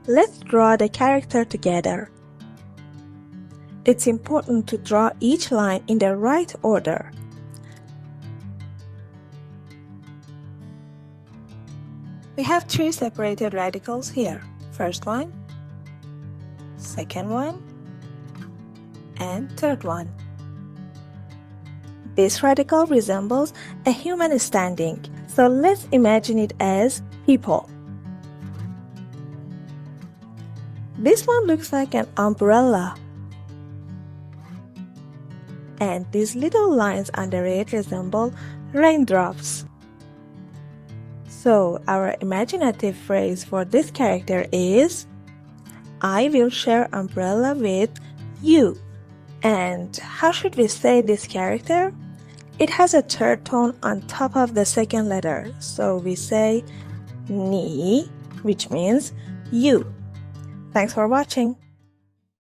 Let's draw the character together. It's important to draw each line in the right order. We have 3 separated radicals here. First one, second one, and third one. This radical resembles a human standing, so let's imagine it as people. This one looks like an umbrella, and these little lines under it resemble raindrops. So our imaginative phrase for this character is, I will share umbrella with you. And how should we say this character? It has a third tone on top of the second letter. So we say ni, which means you. Thanks for watching.